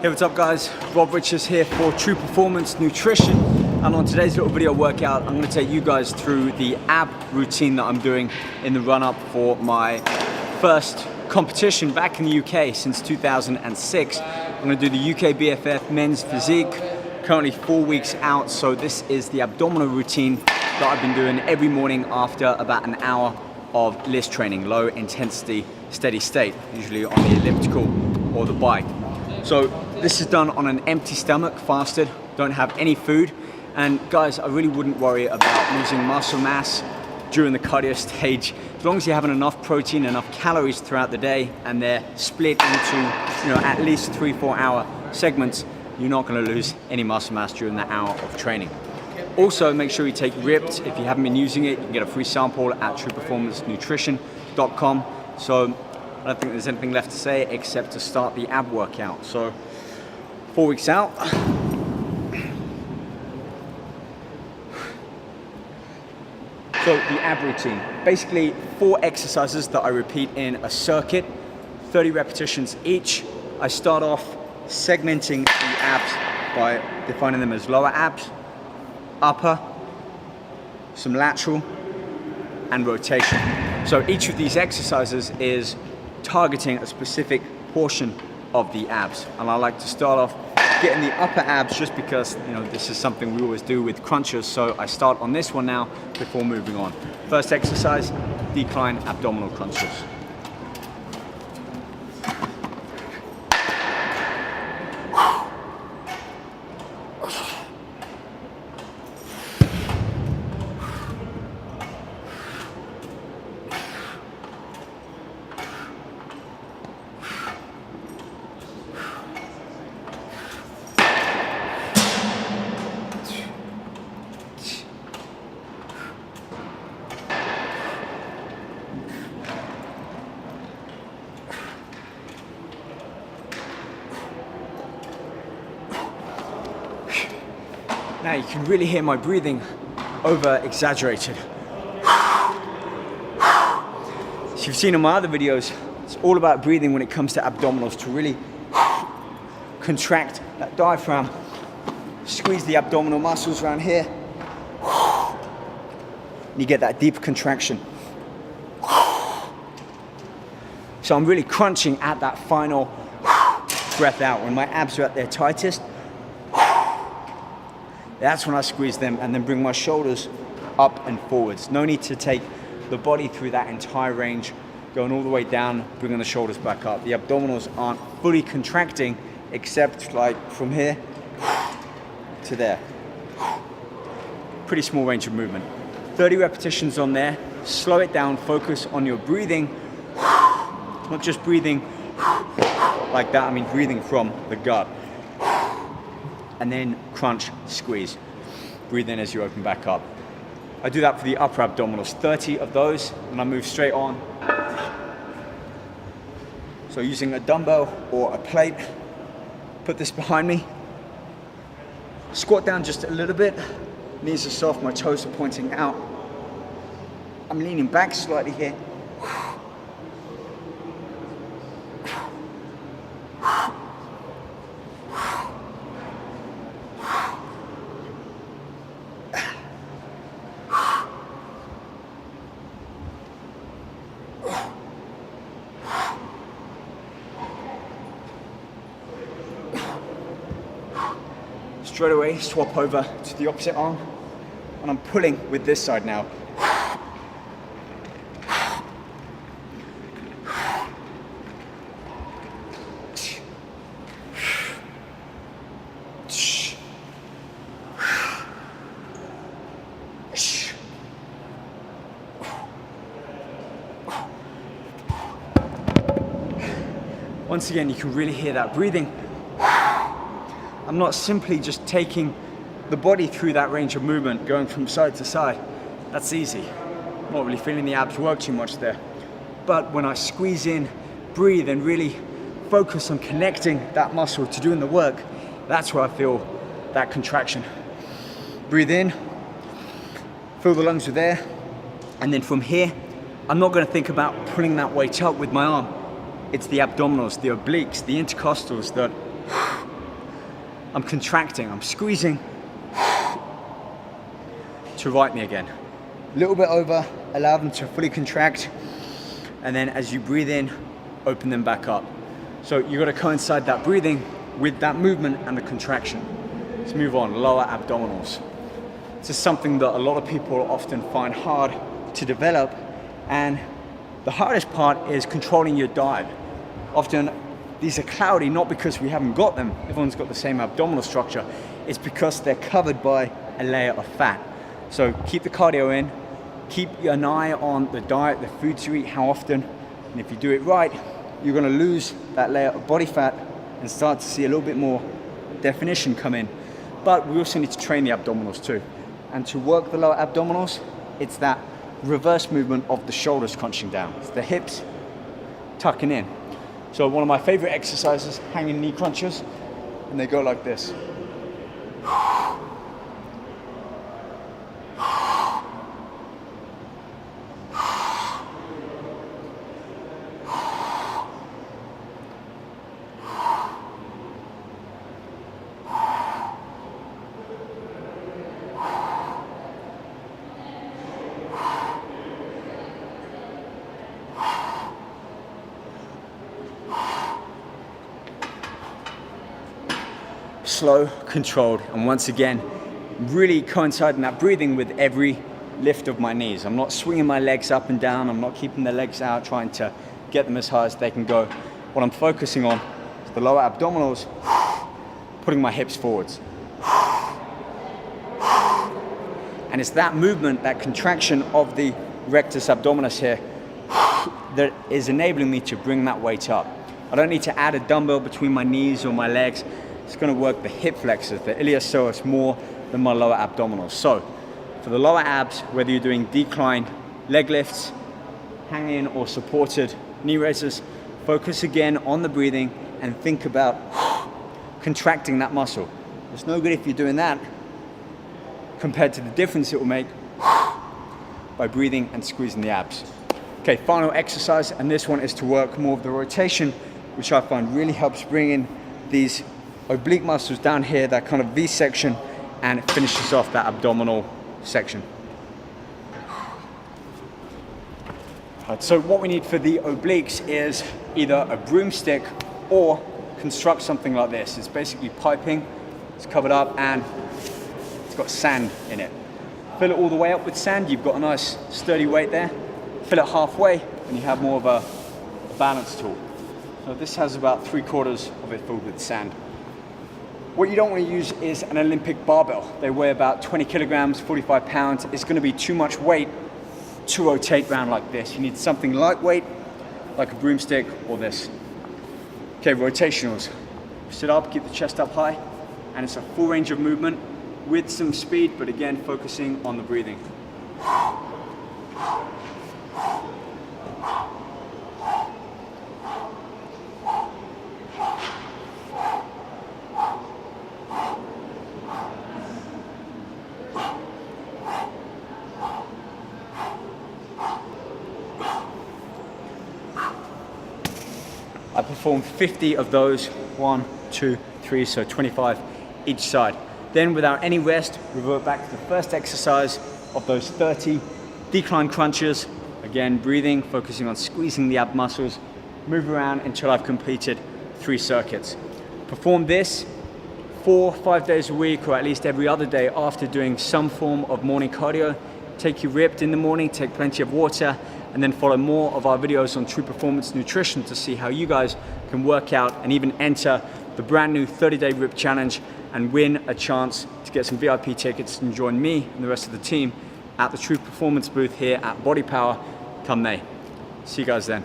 Hey, what's up guys? Rob Richards here for True Performance Nutrition, and on today's little video workout I'm going to take you guys through the ab routine that I'm doing in the run-up for my first competition back in the UK since 2006. I'm going to do the UK BFF Men's Physique, currently 4 weeks out, so this is the abdominal routine that I've been doing every morning after about an hour of list training, low intensity, steady state, usually on the elliptical or the bike. So this is done on an empty stomach, fasted, don't have any food. And guys, I really wouldn't worry about losing muscle mass during the cardio stage. As long as you're having enough protein, enough calories throughout the day, and they're split into at least 3-4 hour segments, you're not gonna lose any muscle mass during that hour of training. Also, make sure you take Ripped. If you haven't been using it, you can get a free sample at trueperformancenutrition.com. So I don't think there's anything left to say except to start the ab workout. So 4 weeks out. So the ab routine, basically 4 exercises that I repeat in a circuit, 30 repetitions each. I start off segmenting the abs by defining them as lower abs, upper, some lateral, and rotation. So each of these exercises is targeting a specific portion of the abs, and I like to start off getting the upper abs just because this is something we always do with crunchers, so I start on this one now before moving on. First exercise, decline abdominal crunches. Now you can really hear my breathing over exaggerated. As you've seen in my other videos, it's all about breathing when it comes to abdominals, to really contract that diaphragm, squeeze the abdominal muscles around here, and you get that deep contraction. So I'm really crunching at that final breath out. When my abs are at their tightest, that's when I squeeze them and then bring my shoulders up and forwards. No need to take the body through that entire range, going all the way down, bringing the shoulders back up. The abdominals aren't fully contracting except like from here to there. Pretty small range of movement. 30 repetitions on there. Slow it down, focus on your breathing. Not just breathing like that, I mean breathing from the gut. And then crunch, squeeze. Breathe in as you open back up. I do that for the upper abdominals, 30 of those, and I move straight on. So using a dumbbell or a plate, put this behind me. Squat down just a little bit. Knees are soft, my toes are pointing out. I'm leaning back slightly here. Straight away, swap over to the opposite arm, and I'm pulling with this side now. Once again, you can really hear that breathing. I'm not simply just taking the body through that range of movement, going from side to side. That's easy. Not really feeling the abs work too much there. But when I squeeze in, breathe, and really focus on connecting that muscle to doing the work, that's where I feel that contraction. Breathe in, fill the lungs with air, and then from here, I'm not going to think about pulling that weight up with my arm. It's the abdominals, the obliques, the intercostals that I'm contracting, I'm squeezing to right knee again. A little bit over, allow them to fully contract, and then as you breathe in, open them back up. So you got to coincide that breathing with that movement and the contraction. Let's move on, lower abdominals. This is something that a lot of people often find hard to develop, and the hardest part is controlling your diet. Often these are cloudy, not because we haven't got them, everyone's got the same abdominal structure, it's because they're covered by a layer of fat. So keep the cardio in, keep an eye on the diet, the foods you eat, how often, and if you do it right, you're gonna lose that layer of body fat and start to see a little bit more definition come in. But we also need to train the abdominals too. And to work the lower abdominals, it's that reverse movement of the shoulders crunching down. It's the hips tucking in. So one of my favorite exercises, hanging knee crunches, and they go like this. Slow, controlled, and once again, really coinciding that breathing with every lift of my knees. I'm not swinging my legs up and down, I'm not keeping the legs out, trying to get them as high as they can go. What I'm focusing on is the lower abdominals, putting my hips forwards. And it's that movement, that contraction of the rectus abdominis here, that is enabling me to bring that weight up. I don't need to add a dumbbell between my knees or my legs. It's going to work the hip flexors, the iliopsoas, more than my lower abdominals. So for the lower abs, whether you're doing decline leg lifts, hanging or supported knee raises, focus again on the breathing and think about contracting that muscle. It's no good if you're doing that compared to the difference it will make by breathing and squeezing the abs. Okay, final exercise, and this one is to work more of the rotation, which I find really helps bring in these oblique muscles down here, that kind of V section, and it finishes off that abdominal section. Right, so what we need for the obliques is either a broomstick or construct something like this. It's basically piping, it's covered up, and it's got sand in it. Fill it all the way up with sand, you've got a nice sturdy weight there. Fill it halfway, and you have more of a balance tool. So this has about 3/4 of it filled with sand. What you don't want to use is an Olympic barbell. They weigh about 20 kilograms, 45 pounds. It's going to be too much weight to rotate around like this. You need something lightweight, like a broomstick or this. Okay, rotationals. Sit up, keep the chest up high, and it's a full range of movement with some speed, but again, focusing on the breathing. I performed 50 of those, 1, 2, 3, so 25 each side. Then without any rest, revert back to the first exercise of those 30 decline crunches. Again, breathing, focusing on squeezing the ab muscles, move around until I've completed 3 circuits. Perform this 4 or 5 days a week, or at least every other day after doing some form of morning cardio. Take your ripped in the morning, take plenty of water, and then follow more of our videos on True Performance Nutrition to see how you guys can work out and even enter the brand new 30-day RIP challenge and win a chance to get some VIP tickets and join me and the rest of the team at the True Performance booth here at Body Power come May. See you guys then.